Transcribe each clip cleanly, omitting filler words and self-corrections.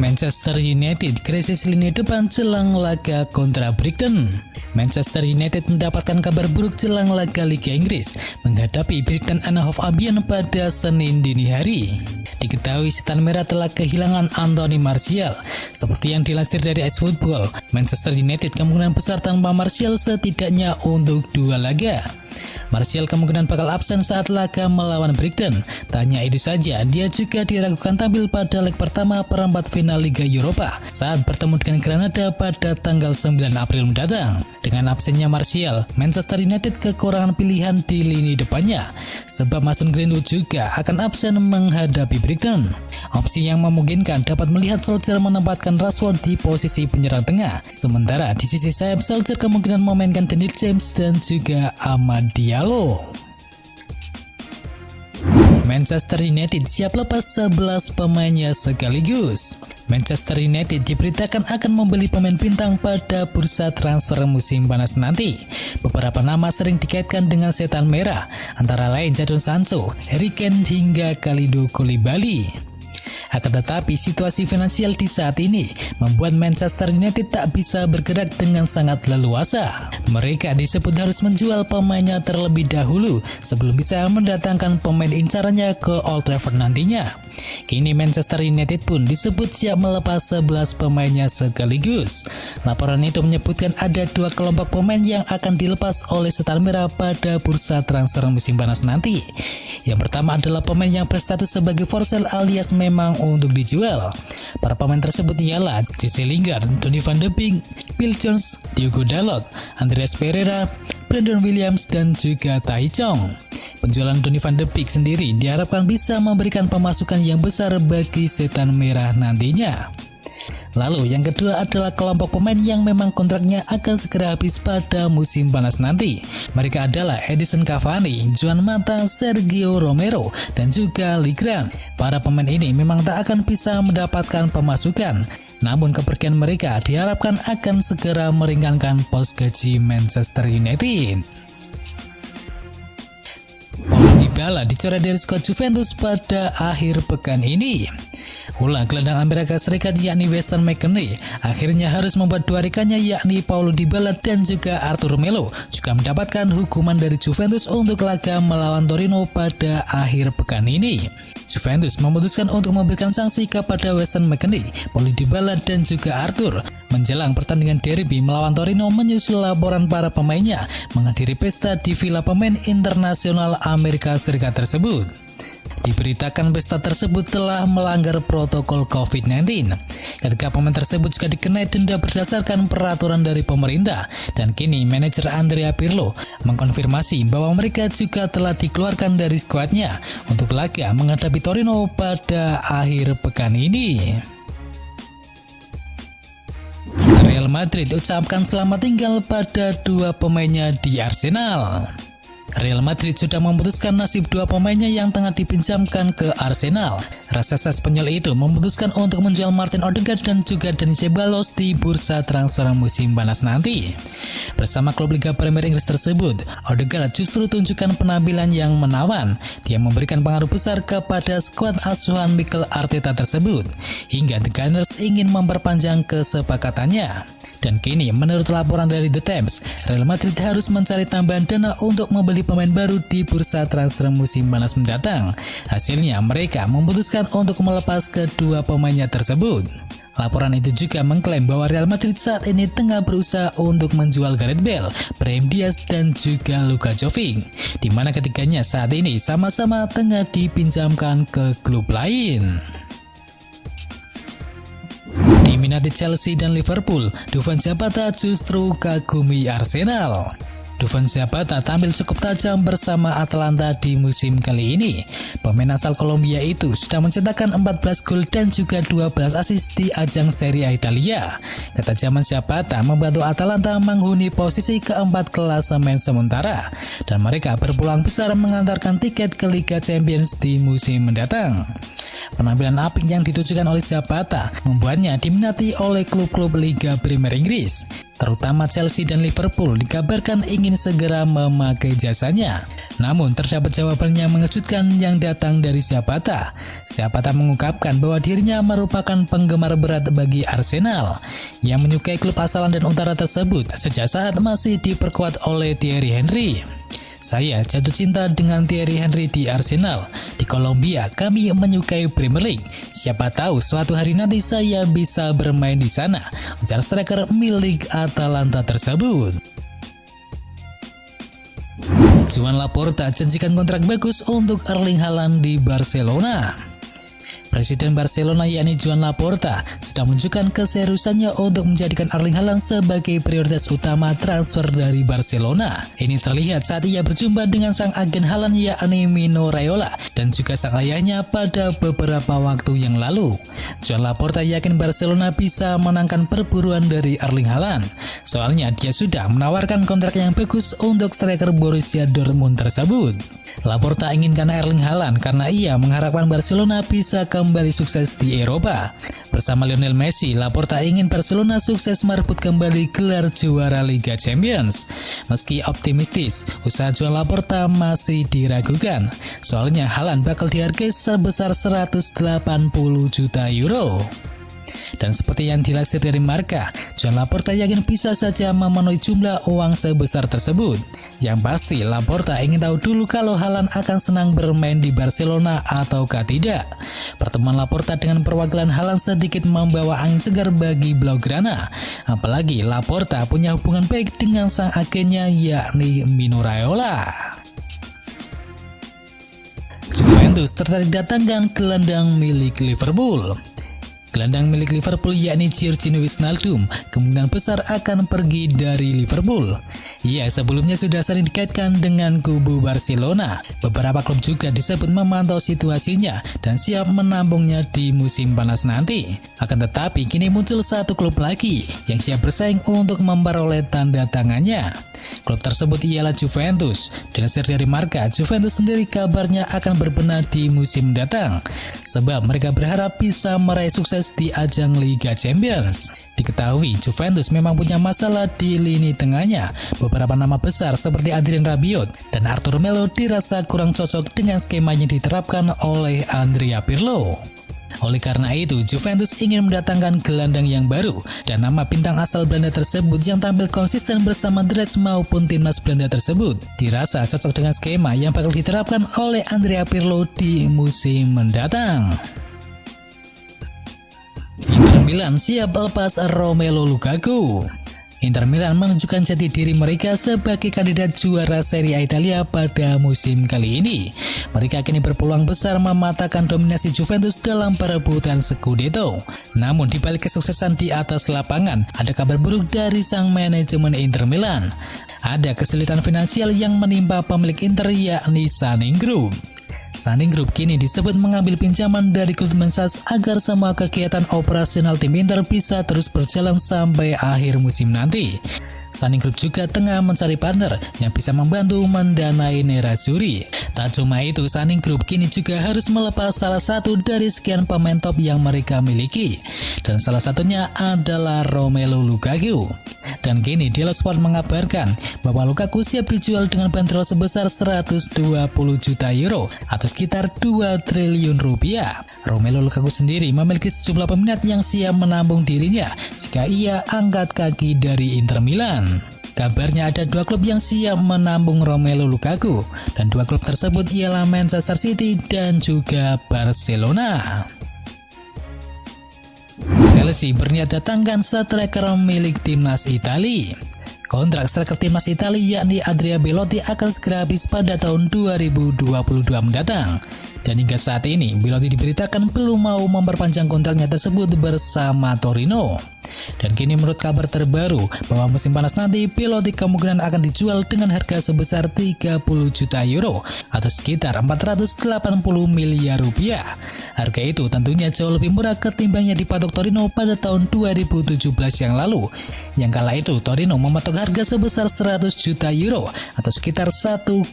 Manchester United krisis lini depan jelang laga kontra Brighton. Manchester United mendapatkan kabar buruk jelang laga Liga Inggris menghadapi Brighton and Hove Albion pada Senin dini hari. Diketahui Setan Merah telah kehilangan Anthony Martial. Seperti yang dilansir dari Ice Football, Manchester United kemungkinan besar tanpa Martial setidaknya untuk 2 laga. Martial kemungkinan bakal absen saat laga melawan Brighton. Tak hanya itu saja, dia juga diragukan tampil pada leg pertama perempat final Liga Eropa saat bertemu dengan Granada pada tanggal 9 April mendatang. Dengan absennya Martial, Manchester United kekurangan pilihan di lini depannya, sebab Mason Greenwood juga akan absen menghadapi Brighton. Opsi yang memungkinkan dapat melihat Solskjaer menempatkan Rashford di posisi penyerang tengah, sementara di sisi sayap Solskjaer kemungkinan memainkan Daniel James dan juga Amad Diallo. Manchester United siap lepas 11 pemainnya sekaligus. Manchester United diberitakan akan membeli pemain bintang pada bursa transfer musim panas nanti. Beberapa nama sering dikaitkan dengan Setan Merah, antara lain Jadon Sancho, Harry Kane hingga Kalidou Koulibaly. Akan tetapi situasi finansial di saat ini membuat Manchester United tak bisa bergerak dengan sangat leluasa. Mereka disebut harus menjual pemainnya terlebih dahulu sebelum bisa mendatangkan pemain incarannya ke Old Trafford nantinya. Kini Manchester United pun disebut siap melepas 11 pemainnya sekaligus. Laporan itu menyebutkan ada 2 kelompok pemain yang akan dilepas oleh Setan Merah pada bursa transfer musim panas nanti. Yang pertama adalah pemain yang berstatus sebagai for sale alias memang untuk dijual. Para pemain tersebut ialah Jesse Lingard, Donny van de Beek, Phil Jones, Diogo Dalot, Andreas Pereira, Brandon Williams, dan juga Tai Chong. Penjualan Donny van de Beek sendiri diharapkan bisa memberikan pemasukan yang besar bagi Setan Merah nantinya. Lalu yang kedua adalah kelompok pemain yang memang kontraknya akan segera habis pada musim panas nanti. Mereka adalah Edinson Cavani, Juan Mata, Sergio Romero, dan juga Lee Grant. Para pemain ini memang tak akan bisa mendapatkan pemasukan. Namun kepergian mereka diharapkan akan segera meringankan pos gaji Manchester United. Paulo Dybala dicoret dari skuad Juventus pada akhir pekan ini. Ulang gelandang Amerika Serikat yakni Weston McKennie akhirnya harus membuat 2 rekannya yakni Paulo Dybala dan juga Arthur Melo juga mendapatkan hukuman dari Juventus untuk laga melawan Torino pada akhir pekan ini. Juventus memutuskan untuk memberikan sanksi kepada Weston McKennie, Paulo Dybala dan juga Arthur menjelang pertandingan derby melawan Torino menyusul laporan para pemainnya menghadiri pesta di villa pemain internasional Amerika Serikat tersebut. Diberitakan pesta tersebut telah melanggar protokol COVID-19. Ketika pemain tersebut juga dikenai denda berdasarkan peraturan dari pemerintah, dan kini manajer Andrea Pirlo mengkonfirmasi bahwa mereka juga telah dikeluarkan dari skuadnya untuk laga menghadapi Torino pada akhir pekan ini. Real Madrid ucapkan selamat tinggal pada 2 pemainnya di Arsenal. Real Madrid sudah memutuskan nasib 2 pemainnya yang tengah dipinjamkan ke Arsenal. Raksasa Spanyol itu memutuskan untuk menjual Martin Odegaard dan juga Dani Ceballos di bursa transfer musim panas nanti. Bersama klub Liga Premier Inggris tersebut, Odegaard justru tunjukkan penampilan yang menawan. Dia memberikan pengaruh besar kepada skuad asuhan Mikel Arteta tersebut, hingga The Gunners ingin memperpanjang kesepakatannya. Dan kini menurut laporan dari The Times, Real Madrid harus mencari tambahan dana untuk membeli pemain baru di bursa transfer musim panas mendatang. Hasilnya mereka memutuskan untuk melepas kedua pemainnya tersebut. Laporan itu juga mengklaim bahwa Real Madrid saat ini tengah berusaha untuk menjual Gareth Bale, Brahim Diaz, dan juga Luka Jovic, di mana ketiganya saat ini sama-sama tengah dipinjamkan ke klub lain. Diminati Chelsea dan Liverpool, Dufan Zapata justru kagumi Arsenal. Dufan Zapata tampil cukup tajam bersama Atalanta di musim kali ini. Pemain asal Kolombia itu sudah mencetakkan 14 gol dan juga 12 assist di ajang Serie A Italia. Ketajaman Zapata membantu Atalanta menghuni posisi keempat klasemen sementara, dan mereka berpeluang besar mengantarkan tiket ke Liga Champions di musim mendatang. Penampilan apik yang ditujukan oleh Zapata membuatnya diminati oleh klub-klub Liga Premier Inggris. Terutama Chelsea dan Liverpool dikabarkan ingin segera memakai jasanya. Namun terdapat jawaban yang mengejutkan yang datang dari Zapata. Zapata mengungkapkan bahwa dirinya merupakan penggemar berat bagi Arsenal yang menyukai klub asalan dan utara tersebut sejak saat masih diperkuat oleh Thierry Henry. Saya jatuh cinta dengan Thierry Henry di Arsenal. Di Kolombia kami menyukai Premier League. Siapa tahu suatu hari nanti saya bisa bermain di sana, ujar striker milik Atalanta tersebut. Joan Laporta janjikan kontrak bagus untuk Erling Haaland di Barcelona. Presiden Barcelona yakni Joan Laporta sudah menunjukkan keseriusannya untuk menjadikan Erling Haaland sebagai prioritas utama transfer dari Barcelona. Ini terlihat saat ia berjumpa dengan sang agen Haaland yakni Mino Raiola dan juga sang ayahnya pada beberapa waktu yang lalu. Joan Laporta yakin Barcelona bisa menangkan perburuan dari Erling Haaland. Soalnya dia sudah menawarkan kontrak yang bagus untuk striker Borussia Dortmund tersebut. Laporta inginkan Erling Haaland karena ia mengharapkan Barcelona bisa kembali sukses di Eropa. Bersama Lionel Messi, Laporta ingin Barcelona sukses merebut kembali gelar juara Liga Champions. Meski optimistis, usaha Joan Laporta masih diragukan. Soalnya Haaland bakal dihargai sebesar 180 juta euro. Dan seperti yang dilansir dari Marca, Joan Laporta yakin bisa saja memenuhi jumlah uang sebesar tersebut. Yang pasti, Laporta ingin tahu dulu kalau Haaland akan senang bermain di Barcelona ataukah tidak. Pertemuan Laporta dengan perwakilan Haaland sedikit membawa angin segar bagi Blaugrana. Apalagi Laporta punya hubungan baik dengan sang agennya yakni Mino Raiola. Juventus tertarik datangkan gelandang milik Liverpool. Gelandang milik Liverpool yakni Georginio Wijnaldum kemungkinan besar akan pergi dari Liverpool. Ia sebelumnya sudah sering dikaitkan dengan kubu Barcelona. Beberapa klub juga disebut memantau situasinya dan siap menampungnya di musim panas nanti. Akan tetapi kini muncul satu klub lagi yang siap bersaing untuk memperoleh tanda tangannya. Klub tersebut ialah Juventus. Dilansir dari Marca, Juventus sendiri kabarnya akan berbenah di musim mendatang sebab mereka berharap bisa meraih sukses di ajang Liga Champions. Diketahui Juventus memang punya masalah di lini tengahnya. Beberapa nama besar seperti Adrien Rabiot dan Arthur Melo dirasa kurang cocok dengan skema yang diterapkan oleh Andrea Pirlo. Oleh karena itu, Juventus ingin mendatangkan gelandang yang baru dan nama bintang asal Belanda tersebut yang tampil konsisten bersama Dres maupun timnas Belanda tersebut dirasa cocok dengan skema yang bakal diterapkan oleh Andrea Pirlo di musim mendatang. Inter Milan siap lepas Romelu Lukaku. Inter Milan menunjukkan jati diri mereka sebagai kandidat juara Serie A Italia pada musim kali ini. Mereka kini berpeluang besar mematahkan dominasi Juventus dalam perebutan Scudetto. Namun di balik kesuksesan di atas lapangan, ada kabar buruk dari sang manajemen Inter Milan. Ada kesulitan finansial yang menimpa pemilik Inter yakni Sunning Group. Sunning Group kini disebut mengambil pinjaman dari Goldman Sachs agar semua kegiatan operasional tim Inter bisa terus berjalan sampai akhir musim nanti. Sunning Group juga tengah mencari partner yang bisa membantu mendanai Nerazzurri. Tak cuma itu, Sunning Group kini juga harus melepas salah satu dari sekian pemain top yang mereka miliki. Dan salah satunya adalah Romelu Lukaku. Dan kini Delo Sport mengabarkan bahwa Lukaku siap dijual dengan bandrol sebesar 120 juta euro atau sekitar 2 triliun rupiah. Romelu Lukaku sendiri memiliki sejumlah peminat yang siap menampung dirinya jika ia angkat kaki dari Inter Milan. Kabarnya ada dua klub yang siap menampung Romelu Lukaku dan dua klub tersebut ialah Manchester City dan juga Barcelona. Chelsea berniat datangkan striker milik timnas Italia. Kontrak striker timnas Italia yakni Andrea Belotti akan segera habis pada tahun 2022 mendatang. Dan hingga saat ini, Belotti diberitakan belum mau memperpanjang kontraknya tersebut bersama Torino. Dan kini menurut kabar terbaru bahwa musim panas nanti Belotti kemungkinan akan dijual dengan harga sebesar 30 juta euro atau sekitar 480 miliar rupiah. Harga itu tentunya jauh lebih murah ketimbang yang dipatok Torino pada tahun 2017 yang lalu. Yang kala itu Torino mematok harga sebesar 100 juta euro atau sekitar 1,6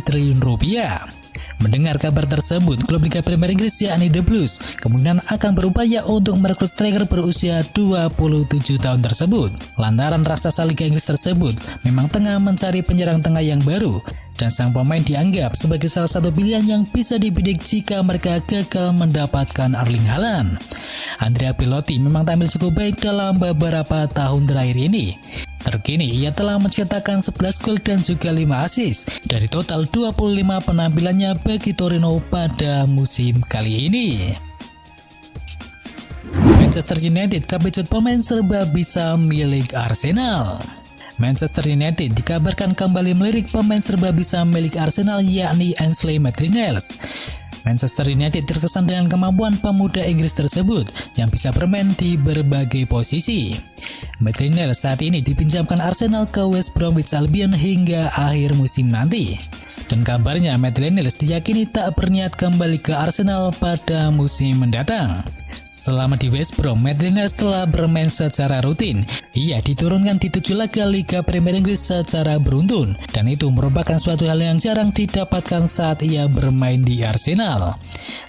triliun rupiah. Mendengar kabar tersebut, klub Liga Premier Inggris yakni The Blues kemudian akan berupaya untuk merekrut striker berusia 27 tahun tersebut. Lantaran raksasa Liga Inggris tersebut memang tengah mencari penyerang tengah yang baru, dan sang pemain dianggap sebagai salah satu pilihan yang bisa dibidik jika mereka gagal mendapatkan Erling Haaland. Andrea Pirlo memang tampil cukup baik dalam beberapa tahun terakhir ini. Terkini ia telah mencetakkan 11 gol dan juga 5 assist dari total 25 penampilannya bagi Torino pada musim kali ini. Manchester United kepecut pemain serba bisa milik Arsenal. Manchester United dikabarkan kembali melirik pemain serba bisa milik Arsenal yakni Ainsley Maitland-Niles. Manchester United terkesan dengan kemampuan pemuda Inggris tersebut yang bisa bermain di berbagai posisi. Maitland-Niles saat ini dipinjamkan Arsenal ke West Bromwich Albion hingga akhir musim nanti. Dan kabarnya Maitland-Niles diyakini tak berniat kembali ke Arsenal pada musim mendatang. Selama di West Brom, Maitland-Niles telah bermain secara rutin. Ia diturunkan di 7 laga Liga Premier Inggris secara beruntun, dan itu merupakan suatu hal yang jarang didapatkan saat ia bermain di Arsenal.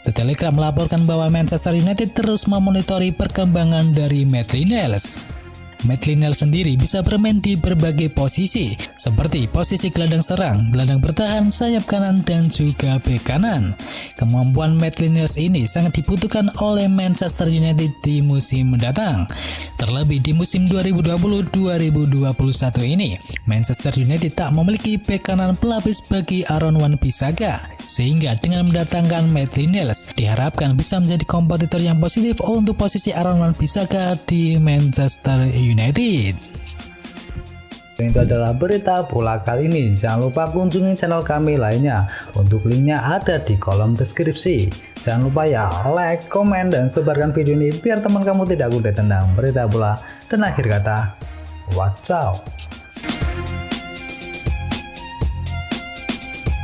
The Telegraph melaporkan bahwa Manchester United terus memonitori perkembangan dari Maitland-Niles. Maitland-Niles sendiri bisa bermain di berbagai posisi, seperti posisi gelandang serang, gelandang bertahan, sayap kanan, dan juga bek kanan. Kemampuan Maitland-Niles ini sangat dibutuhkan oleh Manchester United di musim mendatang. Terlebih di musim 2020-2021 ini, Manchester United tak memiliki bek kanan pelapis bagi Aaron Wan-Bissaka, sehingga dengan mendatangkan Maitland-Niles diharapkan bisa menjadi kompetitor yang positif untuk posisi Aaron Wan-Bissaka di Manchester United. Itu adalah berita bola kali ini. Jangan lupa kunjungi channel kami lainnya. Untuk linknya ada di kolom deskripsi. Jangan lupa ya like, komen, dan sebarkan video ini biar teman kamu tidak kudet tentang berita bola. Dan akhir kata, wacau.